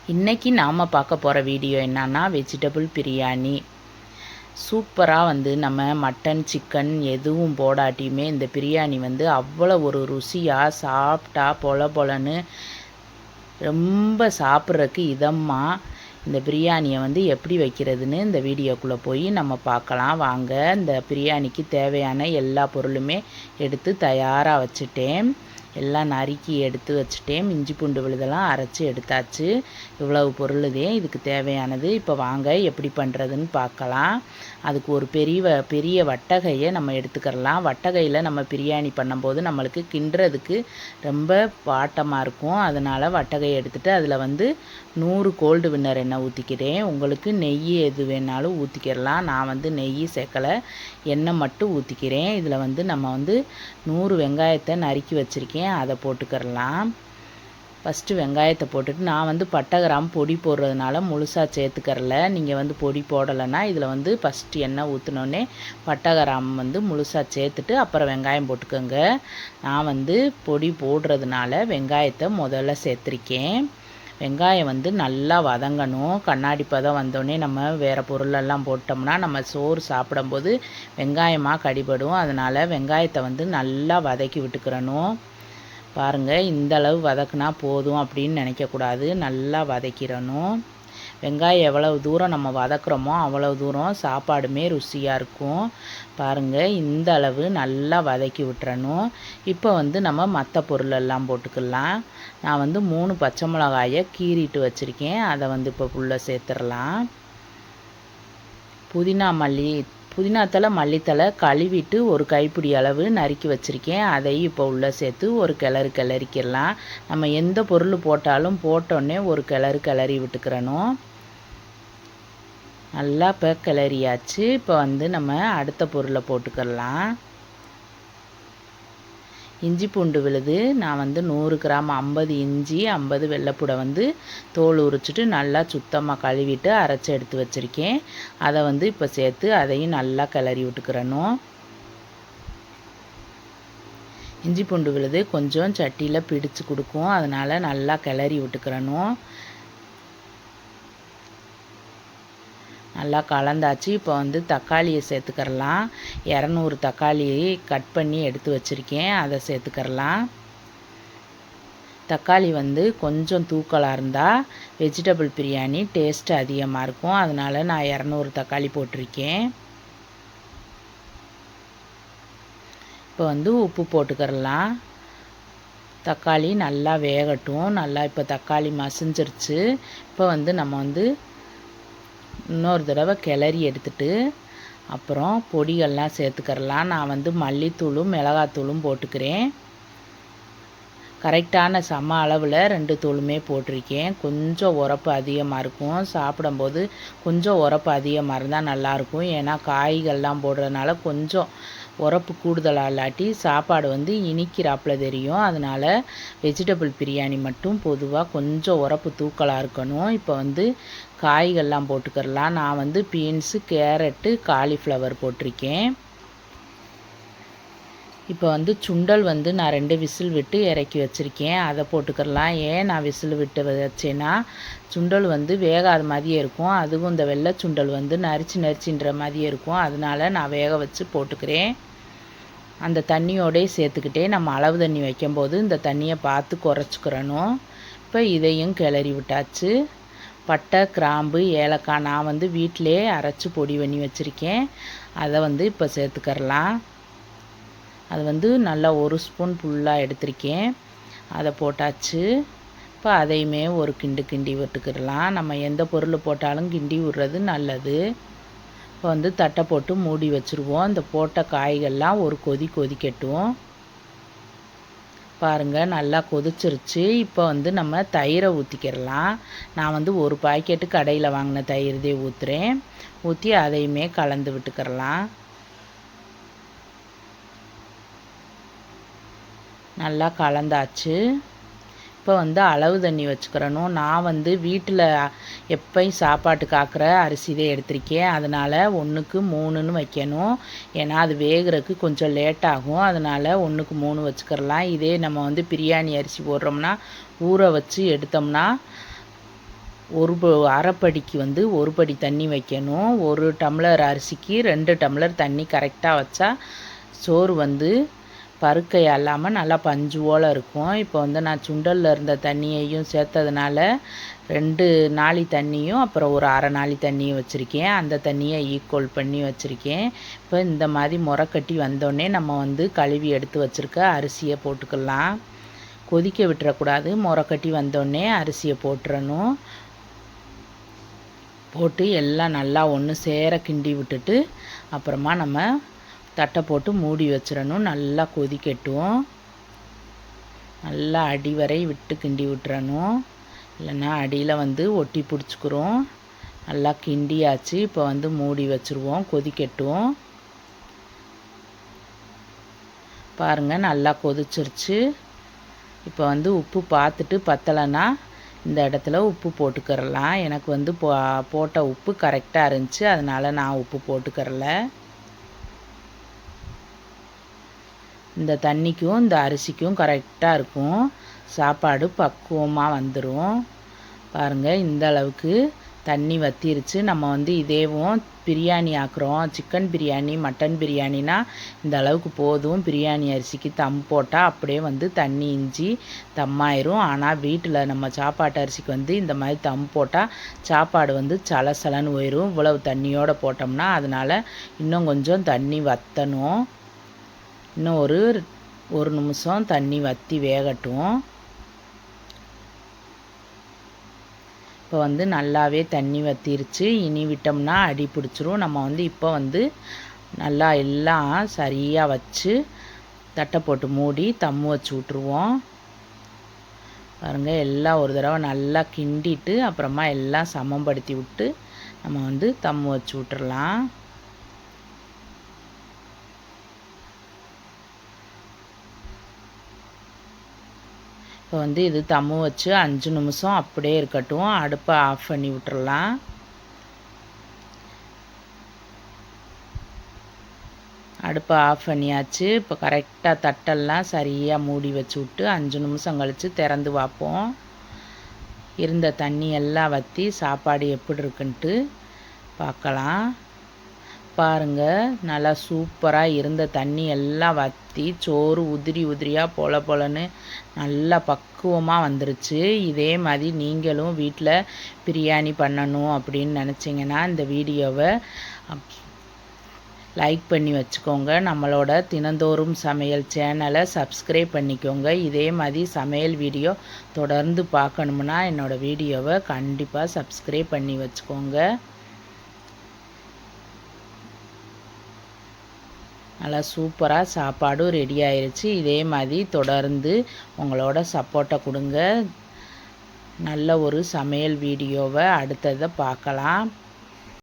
இன்றைக்கி நாம் பார்க்க போகிற வீடியோ என்னன்னா வெஜிடபிள் பிரியாணி. சூப்பராக வந்து நம்ம மட்டன் சிக்கன் எதுவும் போடாட்டியுமே இந்த பிரியாணி வந்து அவ்வளோ ஒரு ருசியாக சாப்பிட்டா பொல பொலன்னு ரொம்ப சாப்பிட்றதுக்கு இதமாக இந்த பிரியாணியை வந்து எப்படி வைக்கிறதுன்னு இந்த வீடியோக்குள்ளே போய் நம்ம பார்க்கலாம் வாங்க. இந்த பிரியாணிக்கு தேவையான எல்லா பொருளுமே எடுத்து தயாராக வச்சுட்டேன். எல்லாம் நறுக்கி எடுத்து வச்சுட்டேன். இஞ்சி பூண்டு விழுதெல்லாம் அரைச்சி எடுத்தாச்சு. இவ்வளவு பொருளுதே இதுக்கு தேவையானது. இப்போ வாங்க எப்படி பண்ணுறதுன்னு பார்க்கலாம். அதுக்கு ஒரு பெரிய வட்டகையை நம்ம எடுத்துக்கிறலாம். வட்டகையில் நம்ம பிரியாணி பண்ணும்போது நம்மளுக்கு கிண்டுறதுக்கு ரொம்ப வாட்டமாக இருக்கும். அதனால் வட்டகையை எடுத்துகிட்டு அதில் வந்து 100 கோல்டு வின்னர் எண்ணெய் ஊற்றிக்கிறேன். உங்களுக்கு நெய் எது வேணாலும் ஊற்றிக்கிறலாம். நான் வந்து நெய் சேர்க்கலை, எண்ணெய் மட்டும் ஊற்றிக்கிறேன். இதில் வந்து நம்ம வந்து 100 வெங்காயத்தை நறுக்கி வச்சுருக்கேன், அதை போட்டுக்கிறலாம். ஃபஸ்ட்டு வெங்காயத்தை போட்டுட்டு நான் வந்து பட்டை கிராம்பு பொடி போடுறதுனால முழுசாக சேர்த்துக்கறல. நீங்கள் வந்து பொடி போடலைன்னா இதில் வந்து ஃபஸ்ட்டு எண்ணெய் ஊற்றினோடனே பட்டை கிராம்பு வந்து முழுசாக சேர்த்துட்டு அப்புறம் வெங்காயம் போட்டுக்கோங்க. நான் வந்து பொடி போடுறதுனால வெங்காயத்தை முதல்ல சேர்த்துருக்கேன். வெங்காயம் வந்து நல்லா வதங்கணும். கண்ணாடி பதம் வந்தோடனே நம்ம வேறு பொருளெல்லாம் போட்டோம்னா நம்ம சோறு சாப்பிடும்போது வெங்காயமாக கடிபடும். அதனால் வெங்காயத்தை வந்து நல்லா வதக்கி விட்டுக்கிறணும். பாருங்கள், இந்த அளவு வதக்குனா போதும் அப்படின்னு நினைக்கக்கூடாது, நல்லா வதக்கிடணும். வெங்காயம் எவ்வளவு தூரம் நம்ம வதக்குறோமோ அவ்வளவு தூரம் சாப்பாடுமே ருசியாக இருக்கும். பாருங்கள், இந்த அளவு நல்லா வதக்கி விட்டுறணும். இப்போ வந்து நம்ம மற்ற பொருளெல்லாம் போட்டுக்கலாம். நான் வந்து 3 பச்சை மிளகாயை கீறிட்டு வச்சுருக்கேன், அதை வந்து இப்போ உள்ளே சேர்த்துடலாம். புதினாத்தலை மல்லித்தலை கழுவிட்டு ஒரு கைப்பிடி அளவு நறுக்கி வச்சுருக்கேன், அதையும் இப்போ உள்ளே சேர்த்து ஒரு கிளறிக்கலாம். நம்ம எந்த பொருள் போட்டாலும் போட்டோடனே ஒரு கிளறி விட்டுக்கிறணும். நல்லா இப்போ கிளறியாச்சு. இப்போ வந்து நம்ம அடுத்த பொருளை போட்டுக்கலாம். இஞ்சி பூண்டு விழுது நான் வந்து 100 கிராம் 50 இஞ்சி 50 வெள்ளைப்பூடை வந்து தோல் உரிச்சிட்டு நல்லா சுத்தமாக கழுவிட்டு அரைச்சி எடுத்து வச்சுருக்கேன். அதை வந்து இப்போ சேர்த்து அதையும் நல்லா கிளறி விட்டுக்கிறணும். இஞ்சி பூண்டு விழுது கொஞ்சம் சட்டியில் பிடிச்சு கொடுக்கும், அதனால் நல்லா கிளறி விட்டுக்கிறணும். நல்லா கலந்தாச்சு. இப்போ வந்து தக்காளியை சேர்த்துக்கிறலாம். 200 தக்காளி கட் பண்ணி எடுத்து வச்சுருக்கேன், அதை சேர்த்துக்கிறலாம். தக்காளி வந்து கொஞ்சம் தூக்கலாக இருந்தால் வெஜிடபிள் பிரியாணி டேஸ்ட்டு அதிகமாக இருக்கும். அதனால் நான் 200 தக்காளி போட்டிருக்கேன். இப்போ வந்து உப்பு போட்டுக்கிறலாம். தக்காளி நல்லா வேகட்டும். நல்லா இப்போ தக்காளி மசிஞ்சிருச்சு. இப்போ வந்து நம்ம வந்து இன்னொரு தடவை கிளறி எடுத்துட்டு அப்புறம் பொடிகள்லாம் சேர்த்துக்கிறலாம். நான் வந்து மல்லித்தூளும் மிளகாத்தூளும் போட்டுக்கிறேன். கரெக்டான சம அளவில் 2 தூளுமே போட்டிருக்கேன். கொஞ்சம் உரப்பு அதிகமாக இருக்கும், சாப்பிடும்போது கொஞ்சம் உரப்பு அதிகமாக இருந்தால் நல்லாயிருக்கும். ஏன்னா காய்கள்லாம் போடுறதுனால கொஞ்சம் உரப்பு கூடுதலாக இல்லாட்டி சாப்பாடு வந்து இனிக்கிறாப்பில் தெரியும். அதனால் வெஜிடபிள் பிரியாணி மட்டும் பொதுவாக கொஞ்சம் உரப்பு தூக்கலாக இருக்கணும். இப்போ வந்து காய்கள்லாம் போட்டுக்கிறலாம். நான் வந்து பீன்ஸு, கேரட்டு, காலிஃப்ளவர் போட்டிருக்கேன். இப்போ வந்து சுண்டல் வந்து நான் 2 விசில் விட்டு இறக்கி வச்சுருக்கேன், அதை போட்டுக்கிறலாம். ஏன் நான் விசில் விட்டு வச்சேன்னா சுண்டல் வந்து வேகாத மாதிரியே இருக்கும், அதுவும் இந்த வெள்ளை சுண்டல் வந்து நரிச்சின்ற மாதிரியே இருக்கும். அதனால் நான் வேக வச்சு போட்டுக்கிறேன். அந்த தண்ணியோடே சேர்த்துக்கிட்டே நம்ம அளவு தண்ணி வைக்கும்போது இந்த தண்ணியை பார்த்து குறைச்சிக்கிறணும். இப்போ இதையும் கிளறி விட்டாச்சு. பட்டை, கிராம்பு, ஏலக்காய் நான் வந்து வீட்டிலே அரைச்சி பொடி பண்ணி வச்சுருக்கேன், அதை வந்து இப்போ சேர்த்துக்கிறலாம். அது வந்து நல்லா 1 ஸ்பூன் ஃபுல்லாக எடுத்திருக்கேன், அதை போட்டாச்சு. இப்போ அதையுமே ஒரு கிண்டி விட்டுக்கிடலாம். நம்ம எந்த பொருள் போட்டாலும் கிண்டி விடுறது நல்லது. இப்போ வந்து தட்டை போட்டு மூடி வச்சுருவோம். இந்த போட்ட காய்கள்லாம் ஒரு கொதிக்கட்டும். பாருங்கள், நல்லா கொதிச்சிருச்சு. இப்போ வந்து நம்ம தயிரை ஊற்றிக்கிடலாம். நான் வந்து ஒரு பாக்கெட்டு கடையில் வாங்கின தயிர்தே ஊற்றுறேன். ஊற்றி அதையுமே கலந்து விட்டுக்கிறலாம். நல்லா கலந்தாச்சு. இப்போ வந்து அளவு தண்ணி வச்சுக்கிறணும். நான் வந்து வீட்டில் எப்பயும் சாப்பாட்டுக்கு ஆக்கிற அரிசிதே எடுத்திருக்கேன், அதனால் 1க்கு 3ன்னு வைக்கணும். ஏன்னா அது வேகிறதுக்கு கொஞ்சம் லேட் ஆகும். அதனால் 1க்கு 3 வச்சுக்கிறலாம். இதே நம்ம வந்து பிரியாணி அரிசி போடுறோம்னா ஊற வச்சு எடுத்தோம்னா அரைப்படிக்கு வந்து 1 படி தண்ணி வைக்கணும். 1 டம்ளர் அரிசிக்கு 2 டம்ளர் தண்ணி கரெக்டாக வச்சா சோறு வந்து பருக்கையாக இல்லாமல் நல்லா பஞ்சு போல் இருக்கும். இப்போ வந்து நான் சுண்டலில் இருந்த தண்ணியையும் சேர்த்ததுனால 2 நாழி தண்ணியும் அப்புறம் ஒரு அரை நாழி தண்ணியும் வச்சுருக்கேன். அந்த தண்ணியை ஈக்குவல் பண்ணி வச்சுருக்கேன். இப்போ இந்த மாதிரி முறைக்கட்டி வந்தோடனே நம்ம வந்து கழுவி எடுத்து வச்சுருக்க அரிசியை போட்டுக்கலாம். கொதிக்க விட்டுறக்கூடாது. முறைக்கட்டி வந்தோடனே அரிசியை போட்டுறணும். போட்டு எல்லாம் நல்லா ஒன்று சேர கிண்டி விட்டுட்டு அப்புறமா நம்ம தட்டை போட்டு மூடி வச்சிடணும். நல்லா கொதிக்கட்டும். நல்லா அடி வரை விட்டு கிண்டி விட்டுறணும். இல்லைன்னா அடியில் வந்து ஒட்டி பிடிச்சிக்கிறோம். நல்லா கிண்டியாச்சு. இப்போ வந்து மூடி வச்சுருவோம், கொதிக்கட்டும். பாருங்கள், நல்லா கொதிச்சிருச்சு. இப்போ வந்து உப்பு பார்த்துட்டு பத்தலைன்னா இந்த இடத்துல உப்பு போட்டுக்கிறலாம். எனக்கு வந்து போட்ட உப்பு கரெக்டாக இருந்துச்சு, அதனால் நான் உப்பு போட்டுக்கிறல. இந்த தண்ணிக்கும் இந்த அரிசிக்கும் கரெக்டாக இருக்கும். சாப்பாடு பக்குவமாக வந்துடும். பாருங்கள், இந்த அளவுக்கு தண்ணி வற்றிருச்சு. நம்ம வந்து இதேவும் பிரியாணி ஆக்குறோம். சிக்கன் பிரியாணி, மட்டன் பிரியாணினா இந்த அளவுக்கு போதும். பிரியாணி அரிசிக்கு தம் போட்டால் அப்படியே வந்து தண்ணி இஞ்சி தம்மாயிரும். ஆனால் வீட்டில் நம்ம சாப்பாட்டு அரிசிக்கு வந்து இந்த மாதிரி தம் போட்டால் சாப்பாடு வந்து சலசலன்னு போயிடும். இவ்வளவு தண்ணியோடு போட்டோம்னா. அதனால் இன்னும் கொஞ்சம் தண்ணி வற்றணும். இன்னும் ஒரு நிமிஷம் தண்ணி வற்றி வேகட்டும். இப்போ வந்து நல்லாவே தண்ணி வற்றிருச்சு. இனி விட்டோம்னா அடி பிடிச்சிரும். நம்ம வந்து இப்போ வந்து நல்லா எல்லாம் சரியாக வச்சு தட்டை போட்டு மூடி தம்மு வச்சு விட்ருவோம். பாருங்கள், எல்லாம் ஒரு தடவை நல்லா கிண்டிட்டு அப்புறமா எல்லாம் சமப்படுத்தி விட்டு நம்ம வந்து தம்மு வச்சு விட்டுறலாம். இப்போ வந்து இது தம்மு வச்சு 5 நிமிஷம் அப்படியே இருக்கட்டும். அடுப்பை ஆஃப் பண்ணி விட்டுறலாம். அடுப்பை ஆஃப் பண்ணியாச்சு. இப்போ கரெக்டாக தட்டெல்லாம் சரியாக மூடி வச்சு விட்டு 5 நிமிஷம் கழித்து திறந்து பார்ப்போம். இருந்த தண்ணி எல்லாம் வற்றி சாப்பாடு எப்படி இருக்குன்ட்டு பார்க்கலாம். பாருங்கள், நல்லா சூப்பராக இருந்த தண்ணி எல்லாம் வற்றி சோறு உதிரி உதிரியாக பொலன்னு நல்லா பக்குவமாக வந்துருச்சு. இதே மாதிரி நீங்களும் வீட்டில் பிரியாணி பண்ணணும் அப்படின்னு நினச்சிங்கன்னா இந்த வீடியோவை லைக் பண்ணி வச்சுக்கோங்க. நம்மளோட தினந்தோறும் சமையல் சேனலை சப்ஸ்கிரைப் பண்ணிக்கோங்க. இதே மாதிரி சமையல் வீடியோ தொடர்ந்து பார்க்கணும்னா என்னோடய வீடியோவை கண்டிப்பாக சப்ஸ்கிரைப் பண்ணி வச்சுக்கோங்க. நல்லா சூப்பராக சாப்பாடும் ரெடி ஆயிடுச்சு. இதே மாதிரி தொடர்ந்து உங்களோட சப்போர்ட்டை கொடுங்க. நல்ல ஒரு சமையல் வீடியோவை அடுத்ததை பார்க்கலாம்.